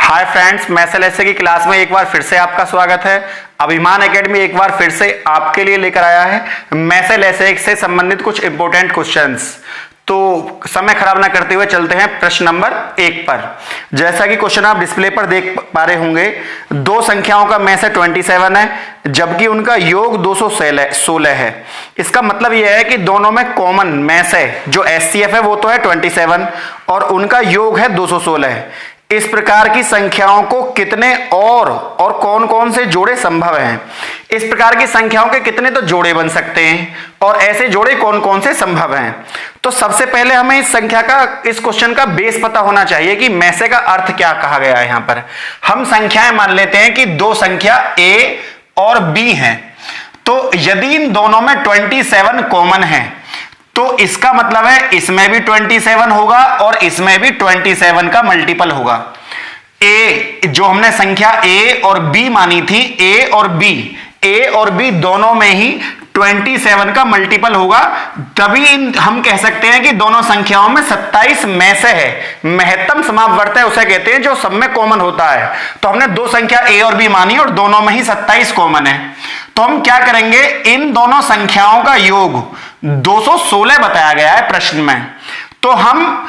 Hi friends, maths की class में एक बार फिर से आपका स्वागत है। अभिमान एकेडमी एक बार फिर से आपके लिए लेकर आया है मैथ्स से संबंधित कुछ इंपॉर्टेंट क्वेश्चंस। तो समय खराब ना करते हुए चलते हैं प्रश्न नंबर 1 पर। जैसा कि क्वेश्चन आप डिस्प्ले पर देख पा रहे होंगे, दो संख्याओं का में से 27 है जबकि उनका योग 216 है। इसका मतलब यह है कि दोनों में कॉमन में से जो एचसीएफ है वो तो है 27 और उनका योग है 216। इस प्रकार की संख्याओं को कितने और कौन कौन से जोड़े संभव हैं? इस प्रकार की संख्याओं के कितने तो जोड़े बन सकते हैं और ऐसे जोड़े कौन कौन से संभव हैं? तो सबसे पहले हमें इस क्वेश्चन का बेस पता होना चाहिए कि में से का अर्थ क्या कहा गया है। यहां पर हम संख्याएं मान लेते हैं कि दो संख्या a और b हैं। तो यदि इन दोनों में 27 कॉमन है तो इसका मतलब है इसमें भी 27 होगा और इसमें भी 27 का मल्टीपल होगा। a जो हमने संख्या a और b मानी थी, a और b दोनों में ही 27 का मल्टीपल होगा। तभी हम कह सकते हैं कि दोनों संख्याओं में 27 में से है। महत्तम समापवर्त है उसे कहते हैं जो सब में कॉमन होता है। तो हमने दो संख्या a और b मानी और दोनों में ही 27 कॉमन है। तो हम क्या करेंगे, इन दोनों संख्याओं का योग 216 बताया गया है प्रश्न में। तो हम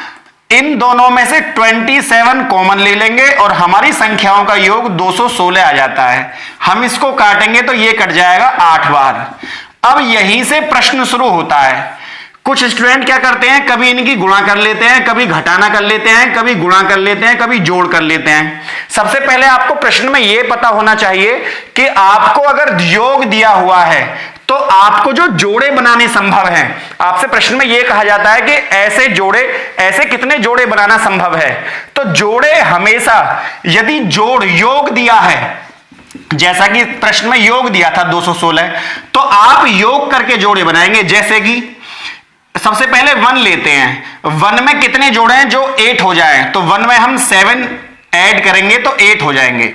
इन दोनों में से 27 कॉमन ले लेंगे और हमारी संख्याओं का योग 216 आ जाता है। हम इसको काटेंगे तो ये कट जाएगा 8 बार। अब यहीं से प्रश्न शुरू होता है। कुछ स्टूडेंट क्या करते हैं, कभी इनकी गुणा कर लेते हैं, कभी घटाना कर लेते हैं, कभी गुणा कर लेते हैं, कभी जोड़ कर लेते हैं। सबसे पहले आपको प्रश्न में यह पता होना चाहिए कि आपको अगर योग दिया हुआ है तो आपको जो जोड़े बनाने संभव हैं। आपसे प्रश्न में यह कहा जाता है कि ऐसे कितने जोड़े बनाना संभव है। तो जोड़े हमेशा, यदि योग दिया है, जैसा कि प्रश्न में योग दिया था 216, तो आप योग करके जोड़े बनाएंगे। जैसे कि सबसे पहले 1 लेते हैं। 1 में कितने जोड़े हैं जो 8 हो जाए, तो 1 में हम 7 ऐड करेंगे तो 8 हो जाएंगे।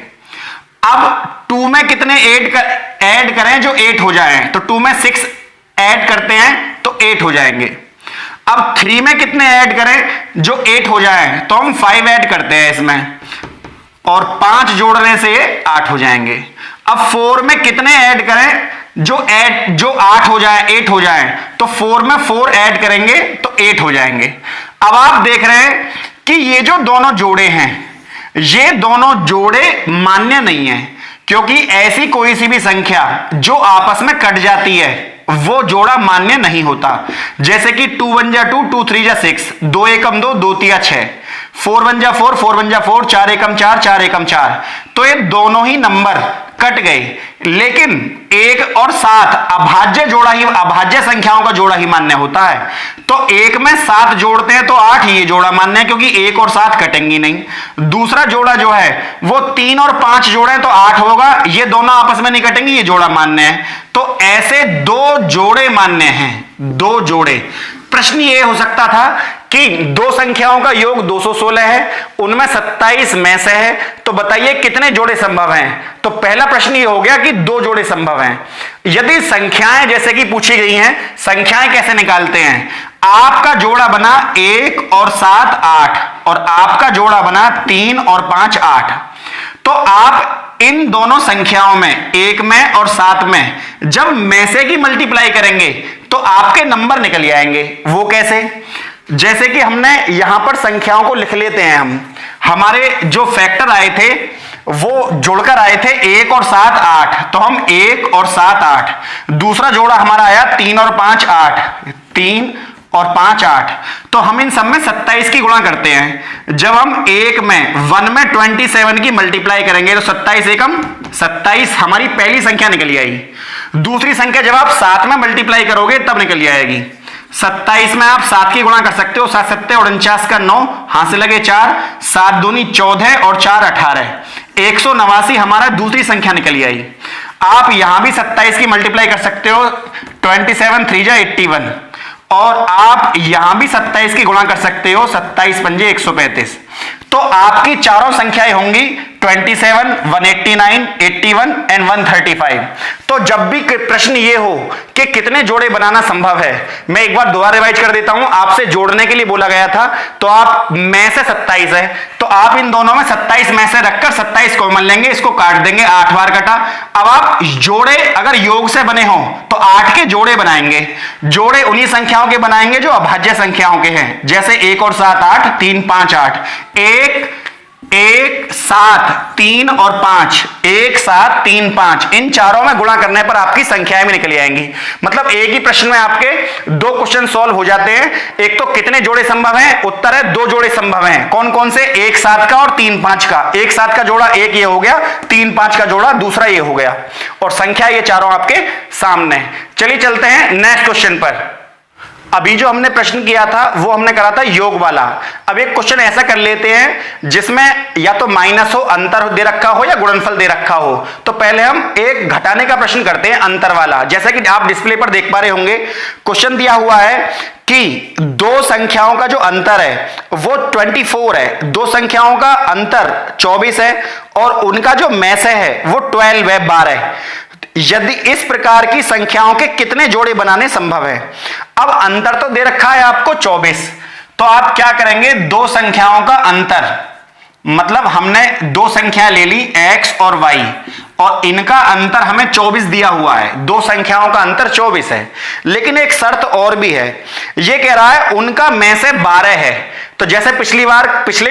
अब 2 में कितने ऐड करें जो 8 हो जाए, तो 2 में 6 ऐड करते हैं तो 8 हो जाएंगे। अब 3 में कितने ऐड करें जो 8 हो जाए, तो हम 5 ऐड करते हैं इसमें और 5 जोड़ने से ये 8 हो जाएंगे। अब 4 में कितने ऐड करें जो 8 हो जाए, 8 हो जाए, तो 4 में 4 ऐड करेंगे तो 8 हो जाएंगे। अब आप देख रहे हैं कि ये जो दोनों जोड़े हैं, ये दोनों जोड़े मान्य नहीं है, क्योंकि ऐसी कोई सी भी संख्या जो आपस में कट जाती है वो जोड़ा मान्य नहीं होता। जैसे कि 2 1 जा 2, 2 3 जा 6, 2 एकम 2, 2 3 6, 4 1 जा 4, 4 1 जा 4, 4 एकम 4, 4 एकम 4। तो ये दोनों ही नंबर कट गए, लेकिन 1 और 7 अभाज्य संख्याओं का जोड़ा ही मान्य होता है। तो 1 में 7 जोड़ते हैं तो 8 ही ये जोड़ा मान्य है, क्योंकि 1 और 7 कटेंगी नहीं। दूसरा जोड़ा जो है वो 3 और 5 जोड़े तो 8 होगा, ये दोनों आपस में नहीं कटेंगे, ये जोड़ा मान्य है। तो ऐसे 2 जोड़े मान्य हैं, 2 जोड़े। प्रश्न ये हो सकता था कि दो संख्याओं का योग 216 है, उनमें 27 में से है, तो बताइए कितने जोड़े संभव हैं। तो पहला प्रश्न ये हो गया कि 2 जोड़े संभव हैं। यदि संख्याएं जैसे कि पूछी गई हैं, संख्याएं कैसे निकालते हैं, आपका जोड़ा बना 1 और 7 8 और आपका जोड़ा बना 3 और 5 8। तो आप इन दोनों संख्याओं में 1 में और 7 में जब में से की मल्टीप्लाई करेंगे तो आपके नंबर निकल आएंगे। वो कैसे? जैसे कि हमने यहां पर संख्याओं को लिख लेते हैं। हमारे जो फैक्टर आए थे वो जुड़कर आए थे 1 और 7 8, तो हम 1 और 7 8। दूसरा जोड़ा हमारा आया 3 और 5 8, 3 और 5 8। तो हम इन सब में 27 की गुणा करते हैं। जब हम 1 में 27 की मल्टीप्लाई करेंगे तो 27 एकम 27 हमारी पहली संख्या निकल आई। दूसरी संख्या जब आप 7 में मल्टीप्लाई करोगे तब निकल आएगी। 27 में आप 7 की गुणा कर सकते हो, 7 7 49 का 9, हाथ से लगे 4, 7 दूनी 14 और 4 18, 189 हमारा दूसरी संख्या निकल आई। आप यहां भी 27 की मल्टीप्लाई कर सकते हो, 27 3 जा 81, और आप यहां भी 27 की गुणा कर सकते हो, 27 पंजे 135। तो आपकी चारों संख्याएं होंगी 27, 189, 81 एंड 135। तो जब भी प्रश्न ये हो कि कितने जोड़े बनाना संभव है, मैं एक बार दोबारा रिवाइज कर देता हूं। आपसे जोड़ने के लिए बोला गया था, तो आप में से 27 है, तो आप इन दोनों में 27 में से रखकर 27 कॉमन लेंगे, इसको काट देंगे, 8 बार कटा। अब आप जोड़े अगर योग से बने हो तो 8 के जोड़े बनाएंगे। जोड़े उन्हीं संख्याओं के बनाएंगे जो अभाज्य संख्याओं के हैं, जैसे 1 और 7 8, 3 5 8, 1 7 3 और 5, 1 7 3 5, इन चारों में गुणा करने पर आपकी संख्याएं भी निकल आएंगी। मतलब एक ही प्रश्न में आपके दो क्वेश्चन सॉल्व हो जाते हैं। एक तो कितने जोड़े संभव हैं, उत्तर है 2 जोड़े संभव हैं। कौन कौन से? 1 7 का और 3 5 का। 1 7 का जोड़ा एक ये हो गया, 3 5 का जोड़ा दूसरा ये हो गया, और संख्या ये चारों आपके सामने। चलिए चलते हैं नेक्स्ट क्वेश्चन पर। अभी जो हमने प्रश्न किया था वो हमने करा था योग वाला। अब एक क्वेश्चन ऐसा कर लेते हैं जिसमें या तो माइनस हो, अंतर दे रखा हो, या गुणनफल दे रखा हो। तो पहले हम एक घटाने का प्रश्न करते हैं, अंतर वाला। जैसा कि आप डिस्प्ले पर देख पा रहे होंगे, क्वेश्चन दिया हुआ है कि दो संख्याओं का जो अंतर है वो 24 है, दो संख्याओं का अंतर 24 है, और उनका जो मैसे है वो 12 है, 12। यदि इस प्रकार की संख्याओं के कितने जोड़े बनाने संभव है? अब अंतर तो दे रखा है आपको 24, तो आप क्या करेंगे? दो संख्याओं का अंतर, मतलब हमने दो संख्याएं ले ली x और y, और इनका अंतर हमें 24 दिया हुआ है। दो संख्याओं का अंतर 24 है, लेकिन एक शर्त और भी है। यह कह रहा है उनका में से 12 है। तो जैसे पिछले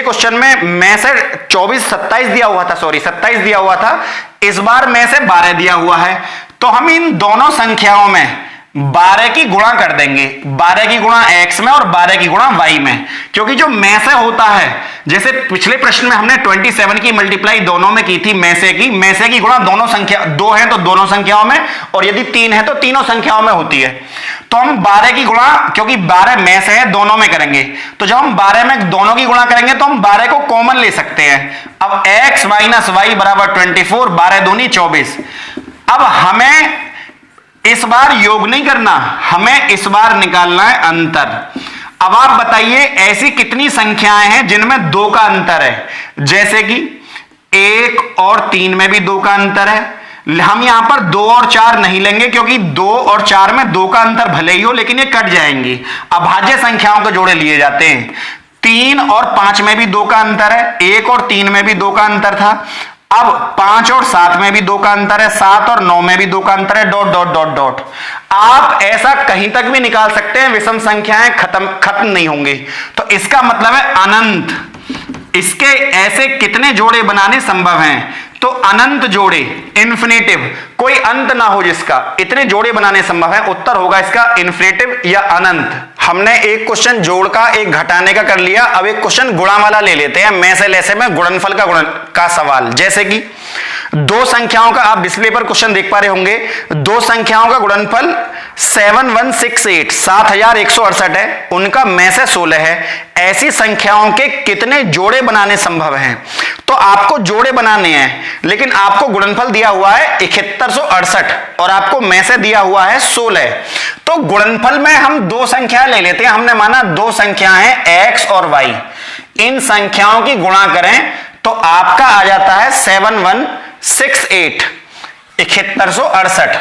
क्वेश्चन में से 27 दिया हुआ था, 27 दिया हुआ था, इस बार में से 12 दिया हुआ है। तो हम इन दोनों संख्याओं में 12 की गुणा कर देंगे, 12 की गुणा x में और 12 की गुणा y में, क्योंकि जो में से होता है, जैसे पिछले प्रश्न में हमने 27 की मल्टीप्लाई दोनों में की थी, में से की गुणा दोनों संख्या, 2 है तो दोनों संख्याओं में, और यदि 3 है तो तीनों संख्याओं में होती है। तो हम 12 की गुणा, क्योंकि 12 में से है, दोनों में करेंगे। तो जब हम 12 में दोनों की गुणा करेंगे तो हम 12 को कॉमन ले सकते हैं। अब x माइनस वाई बराबर 24, 12 दूनी 24। अब हमें इस बार योग नहीं करना, हमें इस बार निकालना है अंतर। अब आप बताइए ऐसी कितनी संख्याएं हैं जिनमें 2 का अंतर है? जैसे कि 1 और 3 में भी 2 का अंतर है। हम यहां पर 2 और 4 नहीं लेंगे, क्योंकि 2 और 4 में 2 का अंतर भले ही हो, लेकिन ये कट जाएंगी। अभाज्य संख्याओं के जोड़े लिए जाते हैं। 3 और 5 में भी 2 का अंतर है, 1 और 3 में भी 2 का अंतर था। अब 5 और 7 में भी 2 का अंतर है, 7 और 9 में भी 2 का अंतर है, डॉट डॉट डॉट डॉट। आप ऐसा कहीं तक भी निकाल सकते हैं, विषम संख्याएं खत्म नहीं होंगी। तो इसका मतलब है अनंत। इसके ऐसे कितने जोड़े बनाने संभव हैं? तो अनंत जोड़े, इन्फिनेटिव, कोई अंत ना हो जिसका, इतने जोड़े बनाने संभव है। उत्तर होगा इसका इन्फिनेटिव या अनंत। हमने एक क्वेश्चन जोड़ का, एक घटाने का कर लिया। अब एक क्वेश्चन गुणा वाला ले लेते हैं, में से लैसे में गुणनफल का सवाल। जैसे कि दो संख्याओं का, आप डिस्प्ले पर क्वेश्चन देख पा रहे होंगे, दो संख्याओं का गुणनफल 7168, 7168 है, उनका में से 16 है। ऐसी संख्याओं के कितने जोड़े बनाने संभव हैं? तो आपको जोड़े बनाने हैं, लेकिन आपको गुणनफल दिया हुआ है 7168 और आपको में से दिया हुआ है 16। तो गुणनफल में हम दो संख्या ले लेते हैं। हमने माना दो संख्या है x और y, इन संख्याओं की गुणा करें तो आपका आ जाता है 7168, 7168,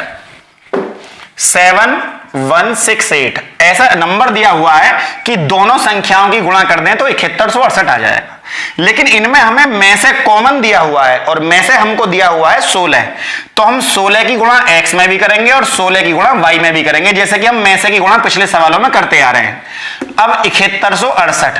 7168। ऐसा नंबर दिया हुआ है कि दोनों संख्याओं की गुणा कर दें तो 7168 आ जाएगा। लेकिन इनमें हमें में से कॉमन दिया हुआ है, और में से हमको दिया हुआ है 16। तो हम 16 की गुणा x में भी करेंगे और 16 की गुणा y में भी करेंगे, जैसे कि हम में से की गुणा पिछले सवालों में करते आ रहे हैं। अब 7168।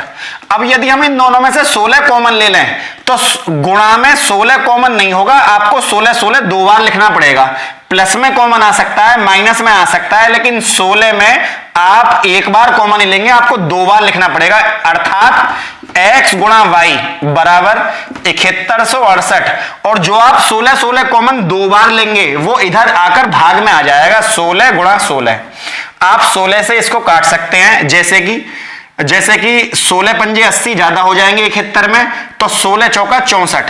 अब यदि हम इन दोनों में से 16 कॉमन ले लें तो गुणा में 16 कॉमन नहीं होगा, आपको 16 16 दो बार लिखना पड़ेगा। प्लस में कॉमन आ सकता है, माइनस में आ सकता है, लेकिन 16 में आप एक बार कॉमन ही लेंगे, आपको दो बार लिखना पड़ेगा। अर्थात x गुणा y बराबर 7168, और जो आप 16 16 कॉमन दो बार लेंगे वो इधर आकर भाग में आ जाएगा, 16 गुणा 16। आप 16 से इसको काट सकते हैं, जैसे कि 16 पंजे 80 ज्यादा हो जाएंगे 71 में, तो 16 चौका 64,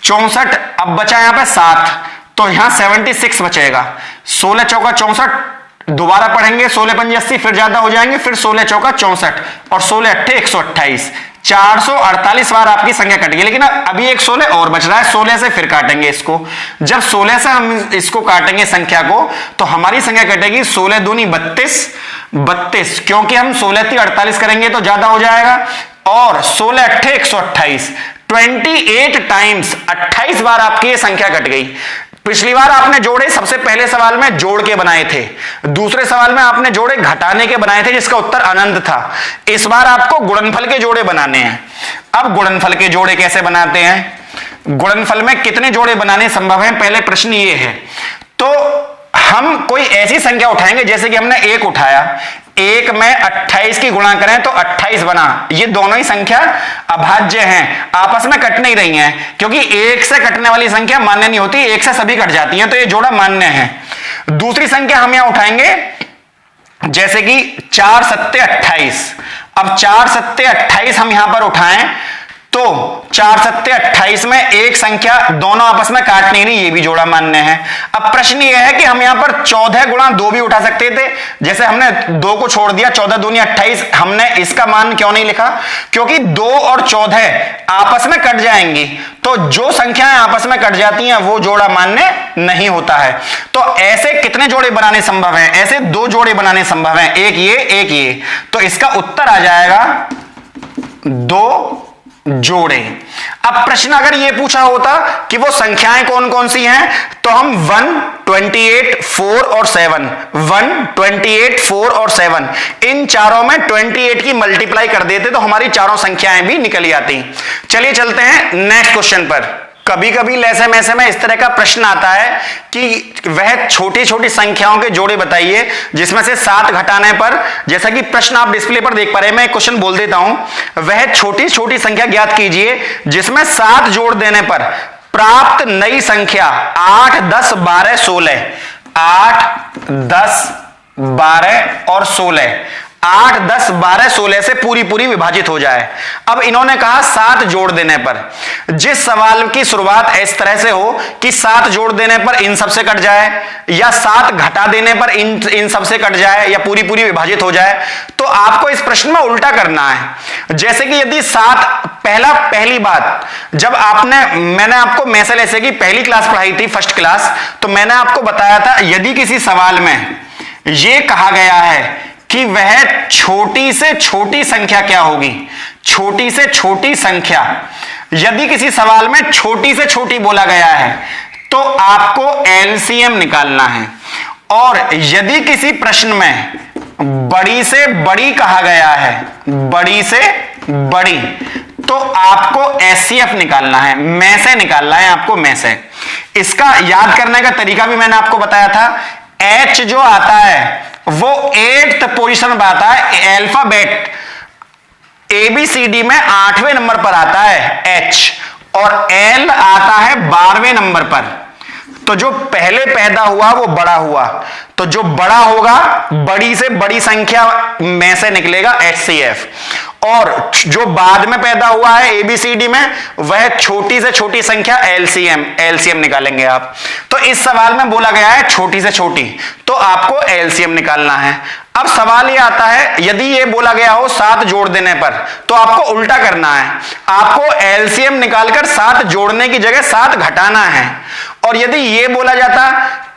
64। अब बचा यहां पे 7, तो यहां 76 बचेगा। 16 चौका 64, दोबारा पढ़ेंगे, 16 पंजे 80, फिर ज्यादा हो जाएंगे, फिर 16 चौका 64 और 16 अट्ठे 128, 448 बार आपकी संख्या कट गई, लेकिन अभी एक 16 और बच रहा है, 16 से फिर काटेंगे इसको। जब 16 से हम इसको काटेंगे संख्या को, तो हमारी संख्या कटेगी 16 दूनी 32, क्योंकि हम 16 × 48 करेंगे तो ज्यादा हो जाएगा, और 16 × 8 128, 28 टाइम्स 28 बार आपकी ये संख्या कट गई। पिछली बार आपने जोड़े सबसे पहले सवाल में जोड़ के बनाए थे, दूसरे सवाल में आपने जोड़े घटाने के बनाए थे जिसका उत्तर अनंत था। इस बार आपको गुणनफल के जोड़े बनाने हैं। अब गुणनफल के जोड़े कैसे बनाते हैं, गुणनफल में कितने जोड़े बनाने संभव हैं, पहले प्रश्न ये है। तो हम कोई ऐसी संख्या उठाएंगे, जैसे कि हमने 1 उठाया, 1 में 28 की गुणा करें तो 28 बना। ये दोनों ही संख्या अभाज्य हैं, आपस में कट नहीं रही हैं, क्योंकि 1 से कटने वाली संख्या मान्य नहीं होती, 1 से सभी कट जाती हैं, तो ये जोड़ा मान्य है। दूसरी संख्या हम यहां उठाएंगे, जैसे कि 4 7 28। अब 4 7 28 हम यहां पर उठाएं तो 4 7 28 में एक संख्या दोनों आपस में काट नहीं रही, ये भी जोड़ा मान्य है। अब प्रश्न ये है कि हम यहां पर 14 गुणा 2 भी उठा सकते थे, जैसे हमने 2 को छोड़ दिया, 14 दूनी 28, हमने इसका मान क्यों नहीं लिखा, क्योंकि 2 और 14 आपस में कट जाएंगी, तो जो संख्याएं आपस में कट जाती हैं वो जोड़ा मान्य नहीं होता है। तो ऐसे कितने जोड़े बनाने संभव हैं, ऐसे 2 जोड़े बनाने संभव हैं, एक ये एक ये, तो इसका उत्तर आ जाएगा 2 जोड़े। अब प्रश्न अगर यह पूछा होता कि वो संख्याएं कौन कौन सी हैं, तो हम 1 28 4 और 7, 1 28 4 और 7, इन चारों में 28 की मल्टीप्लाई कर देते तो हमारी चारों संख्याएं भी निकल आती। चलिए चलते हैं नेक्स्ट क्वेश्चन पर। कभी कभी लैसे मैसे में इस तरह का प्रश्न आता है कि वह छोटी छोटी संख्याओं के जोड़े बताइए जिसमें से 7 घटाने पर, जैसा कि प्रश्न आप डिस्प्ले पर देख पा रहे हैं, मैं एक क्वेश्चन बोल देता हूं, वह छोटी छोटी संख्या ज्ञात कीजिए जिसमें 7 जोड़ देने पर प्राप्त नई संख्या 8 10 12 16, 8 10 12 और 16, 8 10 12 16 से पूरी पूरी विभाजित हो जाए। अब इन्होंने कहा 7 जोड़ देने पर, जिस सवाल की शुरुआत इस तरह से हो कि 7 जोड़ देने पर इन सब से कट जाए, या 7 घटा देने पर इन सब से कट जाए, या पूरी पूरी विभाजित हो जाए, तो आपको इस प्रश्न में उल्टा करना है। जैसे कि यदि 7, पहली बात, जब मैंने आपको मैसेज ऐसे की पहली क्लास पढ़ाई थी, फर्स्ट क्लास, तो मैंने आपको बताया था यदि किसी सवाल में यह कहा गया है कि वह छोटी से छोटी संख्या क्या होगी, छोटी से छोटी संख्या, यदि किसी सवाल में छोटी से छोटी बोला गया है तो आपको एलसीएम निकालना है, और यदि किसी प्रश्न में बड़ी से बड़ी कहा गया है, बड़ी से बड़ी, तो आपको एचसीएफ निकालना है, में से निकालना है आपको, में से। इसका याद करने का तरीका भी मैंने आपको बताया था। एच जो आता है वो 8th पोजीशन पर आता है, अल्फाबेट ABCD में 8वें नंबर पर आता है एच, और एल आता है 12वें नंबर पर। तो जो पहले पैदा हुआ वो बड़ा हुआ, तो जो बड़ा होगा बड़ी से बड़ी संख्या में से निकलेगा HCF, और जो बाद में पैदा हुआ है ABCD में वह छोटी से छोटी संख्या LCM निकालेंगे आप। तो इस सवाल में बोला गया है छोटी से छोटी, तो आपको LCM निकालना है। अब सवाल ये आता है यदि ये बोला गया हो 7 जोड़ देने पर, तो आपको उल्टा करना है, आपको LCM निकालकर 7 जोड़ने की जगह 7 घटाना है। और यदि ये बोला जाता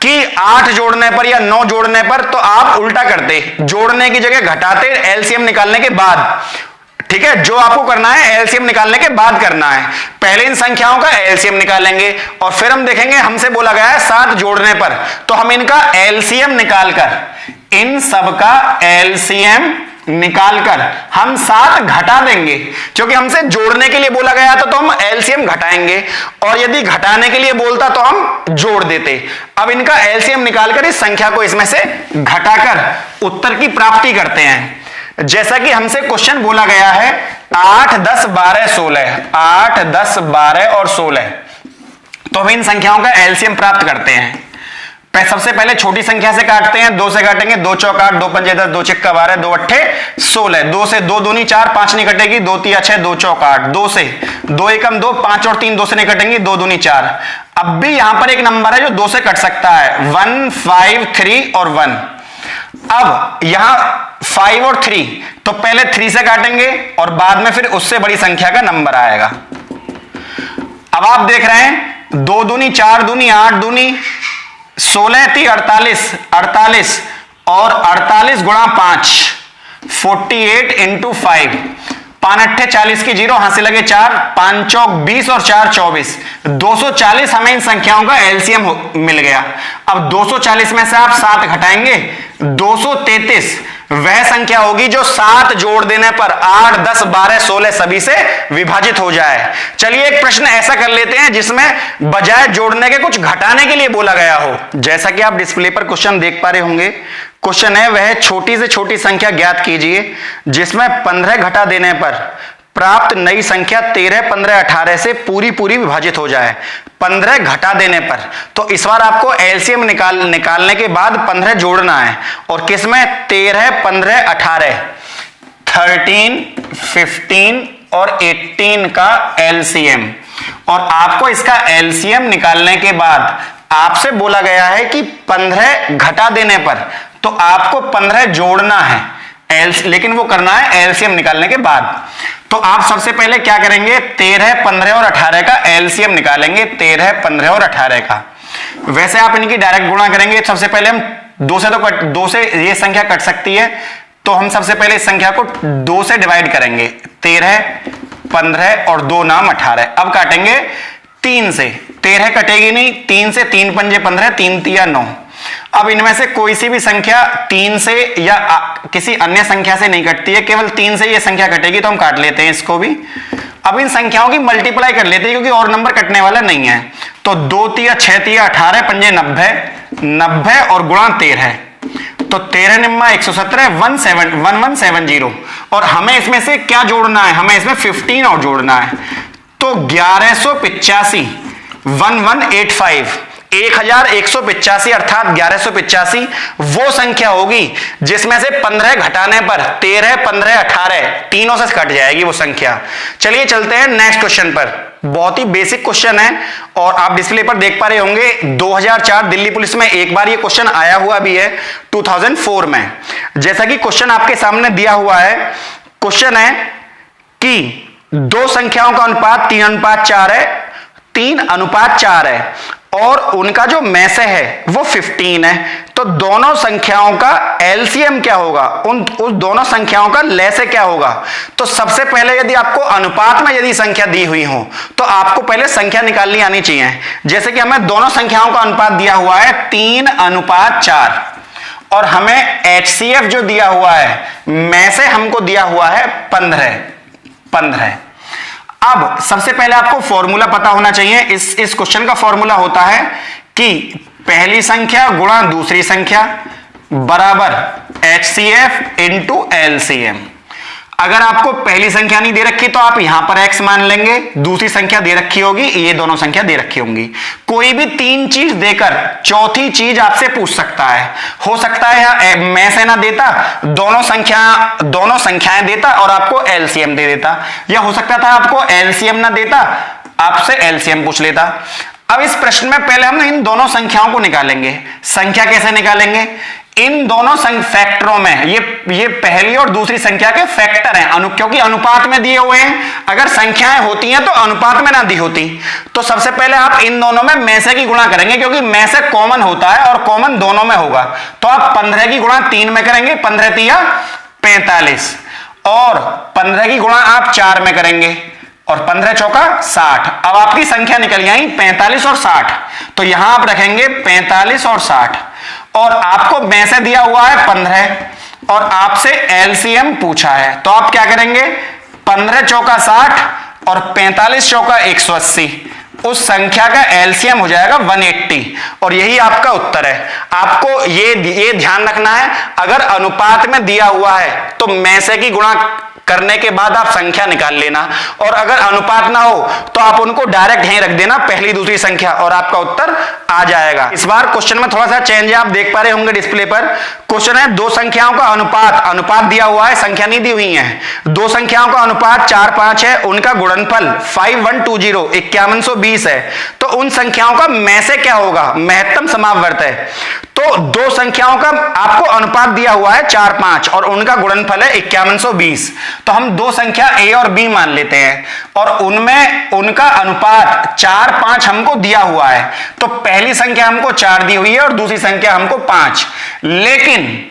कि 8 जोड़ने पर या 9 जोड़ने पर, तो आप उल्टा करते, जोड़ने की जगह घटाते LCM निकालने के बाद। ठीक है, जो आपको करना है एलसीएम निकालने के बाद करना है। पहले इन संख्याओं का एलसीएम निकालेंगे और फिर हम देखेंगे, हमसे बोला गया है 7 जोड़ने पर, तो हम इनका एलसीएम निकालकर, इन सब का एलसीएम निकालकर हम 7 घटा देंगे, क्योंकि हमसे जोड़ने के लिए बोला गया था तो हम एलसीएम घटाएंगे, और यदि घटाने के लिए बोलता तो हम जोड़ देते। अब इनका एलसीएम निकालकर इस संख्या को इसमें से घटाकर उत्तर की प्राप्ति करते हैं। जैसा कि हमसे क्वेश्चन बोला गया है 8 10 12 16, 8 10 12 और 16, तो हम इन संख्याओं का एलसीएम प्राप्त करते हैं। सबसे पहले छोटी संख्या से काटते हैं, 2 से काटेंगे, 2 चौक 8, 2 पंजे 10, 2 छक्का 12, 2 अट्ठे 16, 2 से 2 दूनी 4, 5 नहीं कटेगी, 2 तिया 6, 2 चौक 8, 2 से 2 एकम 2, 5 और 3 2 से नहीं कटेंगी, 2 दूनी 4। अब भी यहां पर एक नंबर है जो 2 से कट सकता है, 1 5 3 और 1। अब यहां 5 और 3, तो पहले 3 से काटेंगे और बाद में फिर उससे बड़ी संख्या का नंबर आएगा। अब आप देख रहे हैं 2 दूनी 4 दूनी 8 दूनी 16 3 48, 48 और 48 गुणा 5 48 इंटू 5, 5 अट्ठे 40 की 0, हाथ से लगे 4, 5 चौक 20 और 4 24, 240 हमें इन संख्याओं का एलसीएम मिल गया। अब 240 में से आप 7 घटाएंगे, 233 वह संख्या होगी जो 7 जोड़ देने पर 8 10 12 16 सभी से विभाजित हो जाए। चलिए एक प्रश्न ऐसा कर लेते हैं जिसमें बजाय जोड़ने के कुछ घटाने के लिए बोला गया हो। जैसा कि आप डिस्प्ले पर क्वेश्चन देख पा रहे होंगे, क्वेश्चन है वह छोटी से छोटी संख्या ज्ञात कीजिए जिसमें 15 घटा देने पर प्राप्त नई संख्या 13 15 18 से पूरी विभाजित हो जाए। 15 घटा देने पर, तो इस बार आपको एलसीएम निकालने के बाद 15 जोड़ना है, और किसमें 13 15 18 13 15 और 18 का एलसीएम। और आपको इसका एलसीएम निकालने के बाद आपसे बोला गया है कि 15 घटा देने पर, तो आपको 15 जोड़ना है, लेकिन वो करना है एलसीएम निकालने के बाद। तो आप सबसे पहले क्या करेंगे, 13 15 और 18 का एलसीएम निकालेंगे, 13 15 और 18 का। वैसे आप इनकी डायरेक्ट गुणा करेंगे। सबसे पहले हम 2 से ये संख्या कट सकती है, तो हम सबसे पहले इस संख्या को 2 से डिवाइड करेंगे, 13 15 और 2 नाम 18। अब काटेंगे 3 से, 13 कटेगी नहीं, 3 से 3 पंजे 15, 3 तिया 9। अब इनमें से कोई सी भी संख्या 3 से या किसी अन्य संख्या से नहीं कटती है, केवल 3 से ये संख्या कटेगी, तो हम काट लेते हैं इसको भी। अब इन संख्याओं की मल्टीप्लाई कर लेते हैं क्योंकि और नंबर कटने वाला नहीं है। तो 2 तिया 6 तिया 18 पंजे 90, 90 और गुणा 13, तो 13 निम्मा 117 1170। और हमें इसमें से क्या जोड़ना है, हमें इसमें 15 और जोड़ना है। तो 1185 1185 1185 अर्थात 1185 वो संख्या होगी जिसमें से 15 घटाने पर 13 15 18 तीनों से कट जाएगी वो संख्या। चलिए चलते हैं नेक्स्ट क्वेश्चन पर। बहुत ही बेसिक क्वेश्चन है और आप डिस्प्ले पर देख पा रहे होंगे 2004 दिल्ली पुलिस में एक बार ये क्वेश्चन आया हुआ भी है 2004 में। जैसा कि क्वेश्चन आपके सामने दिया हुआ है, क्वेश्चन है कि दो संख्याओं का अनुपात 3:4 है, 3:4 है और उनका जो मैसे है वो 15 है। तो दोनों संख्याओं का एलसीएम क्या होगा, उस दोनों संख्याओं का लैसे क्या होगा। तो सबसे पहले यदि आपको अनुपात में यदि संख्या दी हुई हो तो आपको पहले संख्या निकालनी आनी चाहिए। जैसे कि हमें दोनों संख्याओं का अनुपात दिया हुआ है 3:4 और हमें एचसीएफ जो दिया हुआ है मैसे हमको दिया हुआ है 15। अब सबसे पहले आपको फॉर्मूला पता होना चाहिए। इस क्वेश्चन का फॉर्मूला होता है कि पहली संख्या गुणा दूसरी संख्या बराबर एचसीएफ इंटू एलसीएम। अगर आपको पहली संख्या नहीं दे रखी तो आप यहां पर x मान लेंगे, दूसरी संख्या दे रखी होगी, ये दोनों संख्या दे रखी होंगी। कोई भी 3 चीज देकर चौथी चीज आपसे पूछ सकता है। हो सकता है मैं से ना देता, दोनों संख्याएं देता और आपको एलसीएम दे देता, या हो सकता था आपको एलसीएम ना देता, आपसे एलसीएम पूछ लेता। अब इस प्रश्न में पहले हम इन दोनों संख्याओं को निकालेंगे। संख्या कैसे निकालेंगे, इन दोनों फैक्टरों में ये पहली और दूसरी संख्या के फैक्टर हैं, क्योंकि अनुपात में दिए हुए हैं। अगर संख्याएं होती हैं तो अनुपात में ना दी होती। तो सबसे पहले आप इन दोनों में मैसे की गुणा करेंगे, क्योंकि मैसे कॉमन होता है और कॉमन दोनों में होगा। तो आप 15 की गुणा 3 में करेंगे, 15 तिया 45 और 15 की गुणा आप 4 में करेंगे और 15 चौका 60। अब आपकी संख्या निकल आई 45 और 60। तो यहां आप रखेंगे 45 और 60 और आपको मैसे दिया हुआ है 15 और आपसे एलसीएम पूछा है। तो आप क्या करेंगे, 15 चौका 60 और 45 चौका 180। उस संख्या का एलसीएम हो जाएगा 180 और यही आपका उत्तर है। आपको ये ध्यान रखना है, अगर अनुपात में दिया हुआ है तो मैसे की गुणा करने के बाद आप संख्या निकाल लेना, और अगर अनुपात ना हो तो आप उनको डायरेक्ट यहीं रख देना, पहली दूसरी संख्या, और आपका उत्तर आ जाएगा। इस बार क्वेश्चन में थोड़ा सा चेंज है, आप देख पा रहे होंगे डिस्प्ले पर। क्वेश्चन है दो संख्याओं का अनुपात दिया हुआ है, संख्या नहीं दी हुई है। दो संख्याओं का अनुपात 4 5 है, उनका गुणनफल 5120 5120 है। तो उन संख्याओं का मैसे क्या होगा, महत्तम समापवर्त है। तो तो दो संख्याओं का आपको अनुपात दिया हुआ है 4, 5 और उनका गुणनफल है 5120। तो हम दो संख्या a और b मान लेते हैं और उनमें उनका अनुपात 4, 5 हमको दिया हुआ है। तो पहली संख्या हमको 4 दी हुई है और दूसरी संख्या हमको 5, लेकिन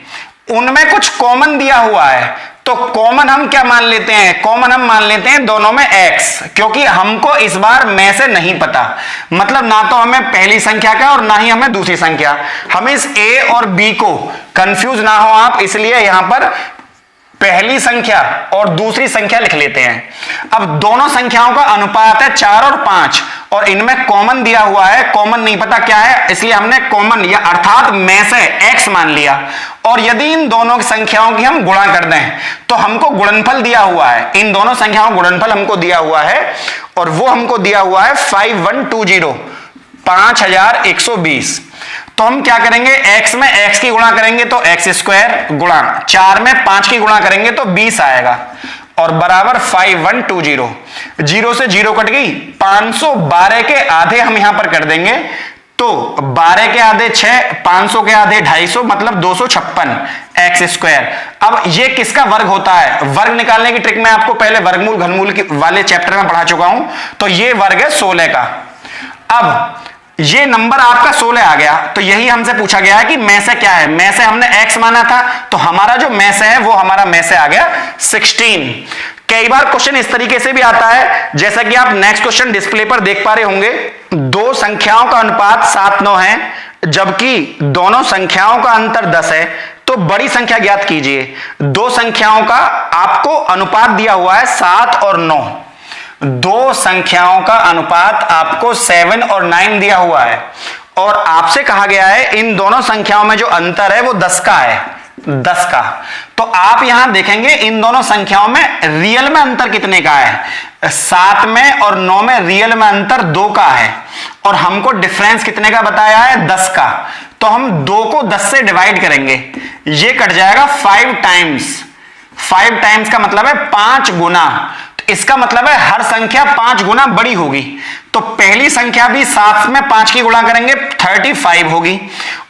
उनमें कुछ कॉमन दिया हुआ है। तो कॉमन हम क्या मान लेते हैं? कॉमन हम मान लेते हैं दोनों में x, क्योंकि हमको इस बार में से नहीं पता, मतलब ना तो हमें पहली संख्या का और ना ही हमें दूसरी संख्या। हम इस a और b को कंफ्यूज ना हो आप, इसलिए यहां पर पहली संख्या और दूसरी संख्या लिख लेते हैं। अब दोनों संख्याओं का अनुपात है 4 और 5 और इनमें कॉमन दिया हुआ है, कॉमन नहीं पता क्या है, इसलिए हमने कॉमन या अर्थात में से x मान लिया। और यदि इन दोनों संख्याओं की हम गुणा कर दें तो हमको गुणनफल दिया हुआ है, इन दोनों संख्याओं का गुणनफल हमको दिया हुआ है और वो हमको दिया हुआ है 5120, 5120। तो हम क्या करेंगे? x में x की गुणा करेंगे तो x स्क्वायर गुणा 4 में 5 की गुणा करेंगे तो 20 आएगा और बराबर 5120। 0 से 0 कट गई, 512 के आधे हम यहां पर कर देंगे तो 12 के आधे 6, 500 के आधे 250, मतलब 256 एक्स स्क्वायर। अब ये किसका वर्ग होता है? वर्ग निकालने की ट्रिक मैं आपको पहले वर्गमूल घनमूल वाले चैप्टर में पढ़ा चुका हूं। तो ये वर्ग है 16 का। अब ये नंबर आपका 16 आ गया, तो यही हमसे पूछा गया है कि में से क्या है। में से हमने x माना था, तो हमारा जो में से है वो हमारा में से आ गया 16। कई बार क्वेश्चन इस तरीके से भी आता है, जैसा कि आप नेक्स्ट क्वेश्चन डिस्प्ले पर देख पा रहे होंगे। दो संख्याओं का अनुपात 7, 9 है, जबकि दोनों संख्याओं का अंतर 10 है, तो बड़ी संख्या ज्ञात कीजिए। दो संख्याओं का आपको अनुपात दिया हुआ है 7 और 9, दो संख्याओं का अनुपात आपको 7 और 9 दिया हुआ है और आपसे कहा गया है इन दोनों संख्याओं में जो अंतर है वो 10 का है, 10 का। तो आप यहां देखेंगे इन दोनों संख्याओं में रियल में अंतर कितने का है? 7 में और 9 में रियल में अंतर 2 का है और हमको डिफरेंस कितने का बताया है? 10 का। तो हम 2 को 10 से डिवाइड करेंगे, ये कट जाएगा 5 टाइम्स। 5 टाइम्स का मतलब है 5 गुना। इसका मतलब है हर संख्या 5 गुना बड़ी होगी। तो पहली संख्या भी 7 में 5 की गुणा करेंगे 35 होगी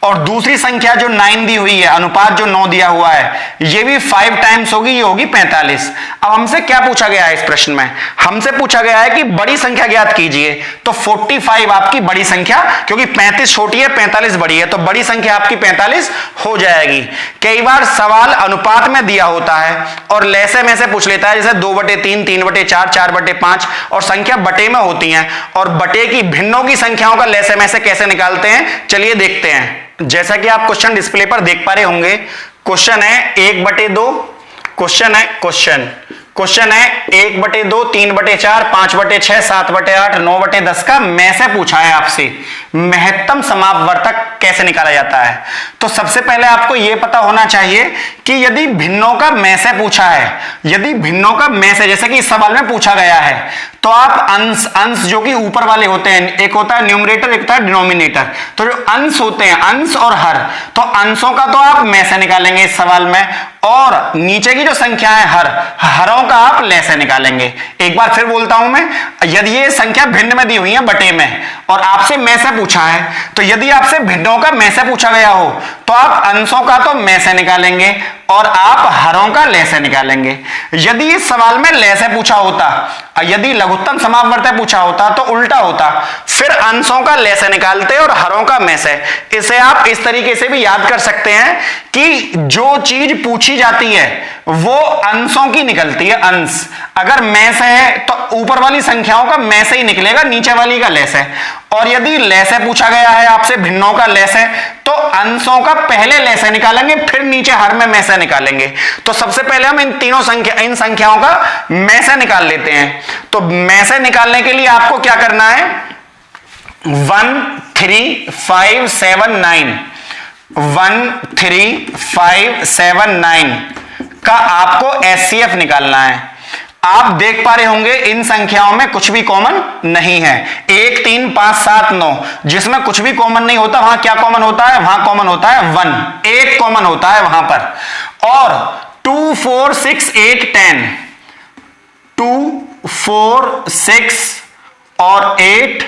और दूसरी संख्या जो 9 दी हुई है, अनुपात जो 9 दिया हुआ है, ये भी 5 टाइम्स होगी, ये होगी 45। अब हमसे क्या पूछा गया है इस प्रश्न में? हमसे पूछा गया है कि बड़ी संख्या ज्ञात कीजिए। तो 45 आपकी बड़ी संख्या, क्योंकि 35 छोटी है 45 बड़ी है, तो बड़ी संख्या आपकी 45 हो जाएगी। कई बार सवाल अनुपात में दिया होता है और लैसे में से पूछ लेता है, जैसे 2/3, 3/4, 4/5 और संख्या बटे में होती है। और बटे की भिन्नों की संख्याओं का लैसे में से कैसे निकालते हैं, चलिए देखते हैं। जैसा कि आप क्वेश्चन डिस्प्ले पर देख पा रहे होंगे, क्वेश्चन है 1/2, क्वेश्चन है 1/2, 3/4, 5/6, 7/8, 9/10 का में से पूछा है आपसे महत्तम समापवर्तक कैसे निकाला जाता है। तो सबसे पहले आपको यह पता होना चाहिए कि यदि भिन्नों का में से पूछा है, यदि भिन्नों का में से जैसे कि इस सवाल में पूछा गया है, तो आप अंश जो कि ऊपर वाले होते हैं, एक होता है न्यूमरेटर, एक होता है डिनोमिनेटर। तो जो अंश होते हैं, अंश और हर, तो अंशों का तो आप में से निकालेंगे इस सवाल में, और नीचे की जो संख्या है हरों का आप लैसे निकालेंगे। एक बार फिर बोलता हूं मैं, यदि ये संख्या भिन्न में दी हुई है बटे में और आपसे में से पूछा है, तो यदि आपसे भिन्नों का में से पूछा गया हो तो आप अंशों का तो में से निकालेंगे और आप हरों का लैसे निकालेंगे। यदि इस सवाल में लैसे पूछा होता, यदि लघुत्तम समापवर्तक पूछा होता तो उल्टा होता, फिर अंशों का लैसे निकालते और हरों का में से। इसे आप इस तरीके से भी याद कर सकते हैं कि जो चीज पूछी जाती है वो अंशों की निकलती है, अंश। अगर में से है तो ऊपर वाली संख्याओं का में से ही निकलेगा, नीचे वाली का लैसे। और यदि लैसे पूछा गया है आपसे भिन्नों का लैसे, तो अंशों का पहले लैसे निकालेंगे, फिर नीचे हर में से निकालेंगे। तो सबसे पहले हम इन संख्याओं का में से निकाल लेते हैं। तो में से निकालने के लिए आपको क्या करना है? 1 3 5 7 9, 1 3 5 7 9 का आपको HCF निकालना है। आप देख पा रहे होंगे इन संख्याओं में कुछ भी कॉमन नहीं है। 1 3 5 7 9, जिसमें कुछ भी कॉमन नहीं होता, वहां क्या कॉमन होता है? वहां कॉमन होता है 1, एक कॉमन होता है वहां पर। और 2 4 6 8 10, 2 4 6 और 8,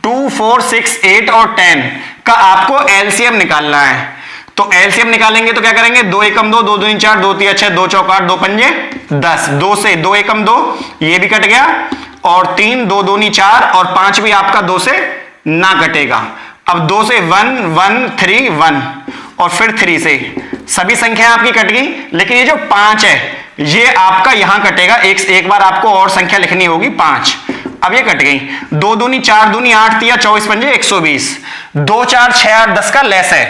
2 4 6 8 और 10 का आपको LCM निकालना है। तो एलसीएम निकालेंगे तो क्या करेंगे, 2 एकम 2, 2 दूनी 4, 2 तिया 6, 2 चौक 8, 2 पंजे 10, 2 से 2 एकम 2, ये भी कट गया, और 3, 2 दूनी 4, और 5 भी आपका 2 से ना कटेगा। अब 2 से 1 1 3 1, और फिर 3 से सभी संख्या आपकी कट गई, लेकिन ये जो 5 है ये आपका यहां कटेगा, एक बार आपको और संख्या लिखनी होगी 5। अब ये कट गई, 2 दूनी 4 दूनी 8 तिया 24 पंजे 120, 2 4 6 8 10 का लेस है,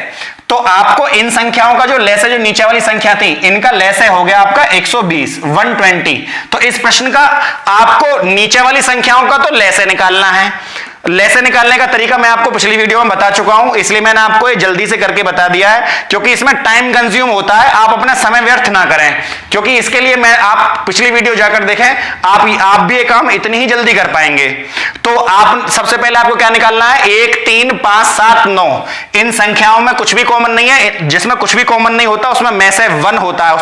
तो आपको इन संख्याओं का जो लेस है, जो नीचे वाली संख्या थी इनका लेस है हो गया आपका 120 120। तो इस प्रश्न का आपको नीचे वाली संख्याओं का तो लेस है निकालना है। लेसे निकालने का तरीका मैं आपको पिछली वीडियो में बता चुका हूं, इसलिए मैंने आपको ये जल्दी से करके बता दिया है, क्योंकि इसमें टाइम कंज्यूम होता है, आप अपना समय व्यर्थ ना करें, क्योंकि इसके लिए मैं आप पिछली वीडियो जाकर देखें, आप भी ये काम इतनी ही जल्दी कर पाएंगे। तो आप सबसे पहले आपको क्या निकालना है, 1 3 5 7 9, इन संख्याओं में कुछ भी कॉमन नहीं है, जिसमें कुछ भी कॉमन नहीं होता उसमें में से 1 होता है,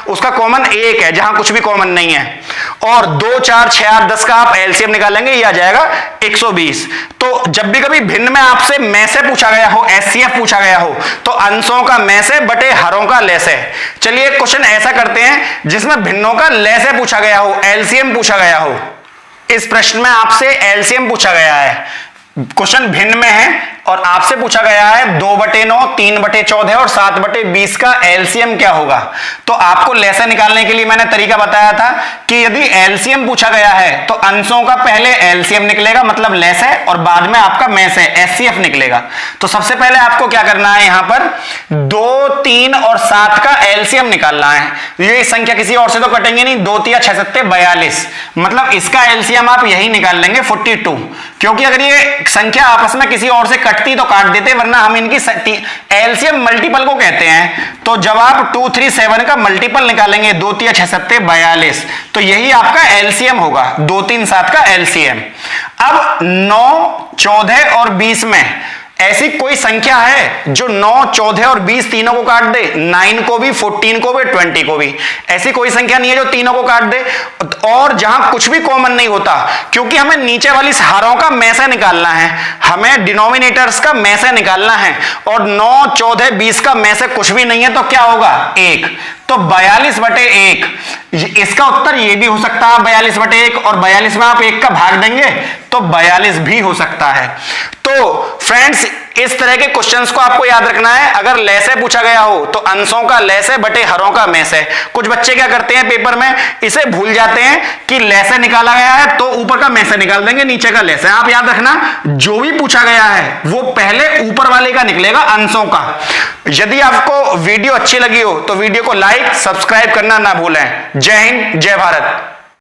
उसका कॉमन 1 है जहां कुछ भी कॉमन नहीं है। और 2 4 6 8 10 का आप एलसीएम निकालेंगे, ये आ जाएगा 120। तो जब भी कभी भिन्न में आपसे में से पूछा गया हो, एचसीएफ पूछा गया हो, तो अंशों का में से बटे हरों का लेस है। चलिए एक क्वेश्चन ऐसा करते हैं जिसमें भिन्नों का लेस है पूछा गया हो, एलसीएम पूछा गया हो। इस प्रश्न में आपसे एलसीएम पूछा गया है, क्वेश्चन भिन्न में है और आपसे पूछा गया है 2/9 3/14 और 7/20 का एलसीएम क्या होगा। तो आपको लेसे निकालने के लिए मैंने तरीका बताया था कि यदि एलसीएम पूछा गया है तो अंशों का पहले एलसीएम निकलेगा, मतलब लेस है, और बाद में आपका में से एचसीएफ निकलेगा। तो सबसे पहले आपको क्या करना है, यहां पर 2 3 और 7 का एलसीएम निकालना है। ये संख्या किसी और से तो कटेंगे नहीं, 2 तिया 6 7 42, मतलब इसका एलसीएम आप यही निकाल लेंगे 42, क्योंकि अगर ये संख्या आपस में किसी और से कटती तो काट देते, वरना हम इनकी एलसीएम मल्टीपल को कहते हैं। तो जब आप 2 3 7 का मल्टीपल निकालेंगे, 2 तिया 6 7 42, तो यही आपका एलसीएम होगा, 2 3 7 का एलसीएम। अब 9 14 और 20 में ऐसी कोई संख्या है जो 9 14 और 20 तीनों को काट दे, 9 को भी, 14 को भी, 20 को भी? ऐसी कोई संख्या नहीं है जो तीनों को काट दे, और जहां कुछ भी कॉमन नहीं होता, क्योंकि हमें नीचे वाली हरों का में से निकालना है, हमें डिनोमिनेटर्स का में से निकालना है, और 9 14 20 का में से कुछ भी नहीं है, तो क्या होगा, 1। तो 42/1, इसका उत्तर ये भी हो सकता है 42/1, और 42 में आप 1 का भाग देंगे तो 42 भी हो सकता है। तो फ्रेंड्स, इस तरह के क्वेश्चंस को आपको याद रखना है। अगर लेसे पूछा गया हो तो अंशों का लेसे बटे हरों का में से। कुछ बच्चे क्या करते हैं पेपर में, इसे भूल जाते हैं कि लेसे निकाला गया है तो ऊपर का में से निकाल देंगे, नीचे का लेसे। आप याद रखना, जो भी पूछा गया है वो पहले ऊपर वाले का निकलेगा, अंशों का। यदि आपको वीडियो अच्छी लगी हो तो वीडियो को लाइक सब्सक्राइब करना ना भूलें। जय हिंद, जय भारत।